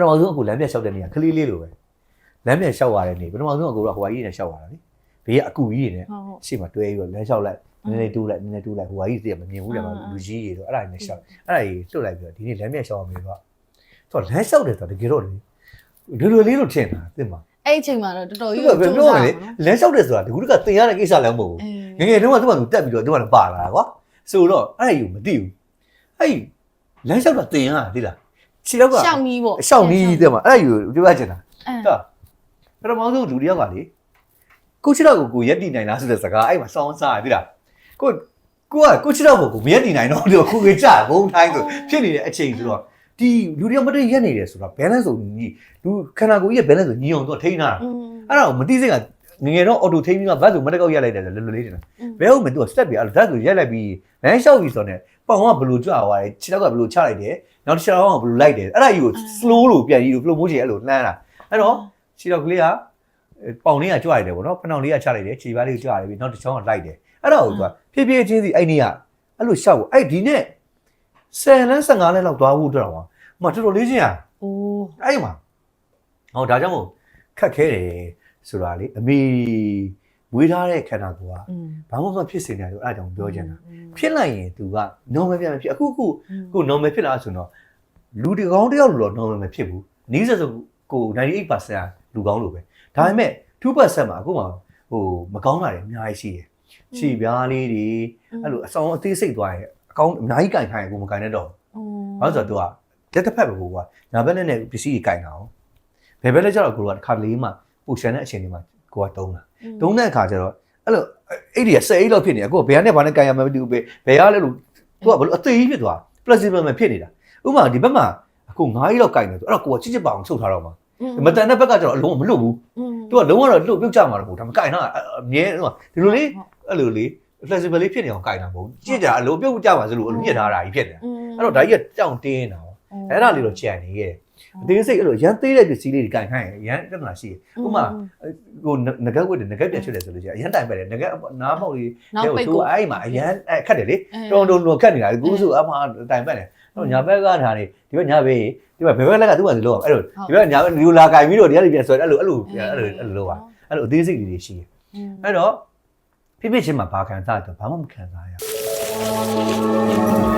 ထမဆုံးအခုလမ်းပြတ်လျှောက်တဲ့နေရာခလေးလေးလိုပဲလမ်းပြတ်လျှောက်ရတဲ့နေပထမဆုံးအခုကဟိုဟာကြီးနဲ့လျှောက်ရတာလေဘေးကအကူကြီးတွေနဲ့ရှေ့မှာတွဲပြီးတော့လမ်းလျှောက်လိုက်နည်းနည်းတူးလိုက်နည်းနည်းတူးလိုက်ဟိုဟာကြီးတည်းမမြင်ဘူးတယ်မှာလူကြီးတွေတော့အဲ့ဒါနဲ့လျှောက်အဲ့ဒါကြီးလွတ်လိုက်ပြီးတော့ဒီနေ့လမ်းပြတ်လျှောက်ရမယ်တော့ဆိုတော့လမ်းလျှောက်တယ်ဆိုတော့တကယ်တော့လေလွယ်လေးလို့ထင်တာသိမှာအဲ့အချိန်မှာတော့တော်တော်ကြီးပြောရလေလမ်းလျှောက်တယ်ဆိုတာဒီခုကတင်ရတဲ့ကိစ္စလည်းမဟုတ်ဘူးငယ်ငယ်တုန်းကသူ့ဘာသူတက်ပြီးတော့သူကလည်းပါလာတာကွာဆိုတော့အဲ့ဒါကြီးမသိဘူးအဲ့လမ်းလျှောက်တာတင်ရတာသိလားခြေတော့ကရှောက်နီးပေါ့ရှောက်နီးတဲ့မှာအဲ့ဒါကြီးပြောရချင်တာဟုတ်ပထမဆုံးလူတယောက်ကလေကိုချစ်တော့ကိုရက်တည်နိုင်လားဆိုတဲ့စကားအဲ့မှာစောင်းစားရသိလားကိုချစ်တော့ကိုမရက်တည်နိုင်တော့ဒီခုကြီးကြာဘုံတိုင်းဆိုဖြစ်နေတဲ့အချိန်ဆိုတော့ဒီလူတယောက်မတည့်ရက်နေတယ်ဆိုတော့ balance ဆိုညီလူခန္ဓာကိုယ်ကြီးရဲ့ balance ဆိုညီအောင်သူထိန်းထားတာအဲ့ဒါကိုမသိစိတ်ကငငယ်တော့ auto ထိန်းပြီးမှဘတ်ဆိုမတက်ကောက်ရက်လိုက်တယ်လွယ်လွယ်လေးတင်တာဘယ်ဟုတ်မသူက step ပြအဲ့လိုဓာတ်ဆိုရက်လိုက်ပြီးလမ်းလျှောက်ပြီးဆိုတော့ပေါင်ကဘလို့ကြွသွားတယ်ခြေထောက်ကဘလို့ချလိုက်တယ်နောက်တစ်ခြေထောက်ကဘလို့လိုက်တယ်အဲ့ဒါကြီးကို slow လို့ပြန်ပြီး flow motion အဲ့လိုလှမ်းတာအဲ့တော့ခြေထောက်ကလေးကပေါင်လေးကကြွရတယ်ပေါ့နော်ဖနှောင်လေးကချလိုက်တယ်ခြေပါးလေးကိုကြွရတယ်ပြီးနောက်တစ်ချောင်းကလိုက်တယ်အဲ့ဒါကိုသူကဖြည်းဖြည်းချင်းစီအဲ့နေ့ကအဲ့လိုရှောက်အဲ့ဒီနဲ့10လမ်း15လမ်းလောက်သွားဖို့အတွက်တော့မတော်တော်လေးချင်းอ่ะအိုးအဲ့မှာဟောဒါကြောင့်မို့ခက်ခဲတယ်ဆိုတာလေအမေမွေးထားတဲ့ခန္ဓာကိုယ်ကဘာမှမဖြစ်စေနိုင်ဘူးအဲ့ဒါကြောင့်ပြောချင်တာဖြစ်လိုက်ရင် तू က normal ပြန်မဖြစ်အခု normal ဖြစ်လာဆိုတော့လူတကောင်းတယောက်လို့တော့ normal မဖြစ်ဘူးနီးစပ်ဆိုကို 98% လူကောင်းလို့ပဲဒါပေမဲ့ 2% မှာအခုမှဟိုမကောင်းတာတွေအများကြီးရှိတယ်ခြေပြားလေးတွေအဲ့လိုအဆောင်အသေးစိတ်သွားရင်အကောင်းအများကြီးကင်ခိုင်းကိုမကင်တတ်တော့ဘာလို့ဆိုတော့ तू ကတက်တစ်ဖက်ပဲကိုကညာဘက်နဲ့ပစ္စည်းကြီးကင်တာအောင်ဘယ်ဘက်လဲကျတော့ကိုကတစ်ခါလေးမှပိုရှန်တဲ့အချိန်လေးမှာကိုကတုံးတဲ့အခါကျတော့အဲ့လိုအဲ့ဒီ10အိတ်လောက်ဖြစ်နေအခုဘယ်ကနေဘာနဲ့ကင်ရမှမသိဘူးပဲဘယ်ရလဲလို့ तू ကဘလို့အသေးကြီးဖြစ်သွား flexible မဖြစ်နေတာဥပမာဒီဘက်မှာအခု9အိတ်လောက်ကင်တယ်ဆိုအဲ့တော့ကိုကချစ်ချစ်ပါအောင်ချုပ်ထားတော့မှာမတန်တဲ့ဘက်ကကျတော့အလုံးမလွတ်ဘူး तू ကလုံးဝတော့လှုပ်ပြုတ်ကြမှာတော့ဒါမကင်တော့အမြဲဒီလိုလေးအဲ့လိုလေး flexible လေးဖြစ်နေအောင်ကင်တာမဟုတ်ကြည့်ကြအလိုပြုတ်ကြပါစလို့အလိုညစ်ထားတာကြီးဖြစ်နေတာအဲ့တော့ဒါကြီးကကြောင်တင်းနေတာအဲ့ဒါလေးတော့ကြံနေခဲ့အသေးစိတ်အဲ့လိုရန်သေးတဲ့ပစ္စည်းလေးတွေကင်ခိုင်းရန်ပြဿနာရှိတယ်ဥပမာကိုငကက်ဝတ်တယ်ငကက်ပြန်ချွတ်တယ်ဆိုလို့ရှိရင်ရန်တိုင်ပဲတယ်ငကက်နားပေါက်လေးတဲ့ဟိုအဲ့မှာအရန်ခတ်တယ်လေတော်ခတ်နေတာကူးစုအမှတိုင်ပဲတယ်တော့ညာဘက်ကထားနေဒီဘက်ညာဘေးဒီဘက်ဘယ်ဘက်ကသူ့ဘာလို့အဲ့လိုဒီဘက်ညာလူလာကင်ပြီးတော့ဒီကလေးပြန်ဆွဲအဲ့လိုလို့ပါအဲ့လိုအသေးစိတ်တွေရှိတယ်အဲ့တော့ဖြစ်ဖြစ်ချင်းမှာဘာခံစားတော့ဘာမှမခံစားရဘူး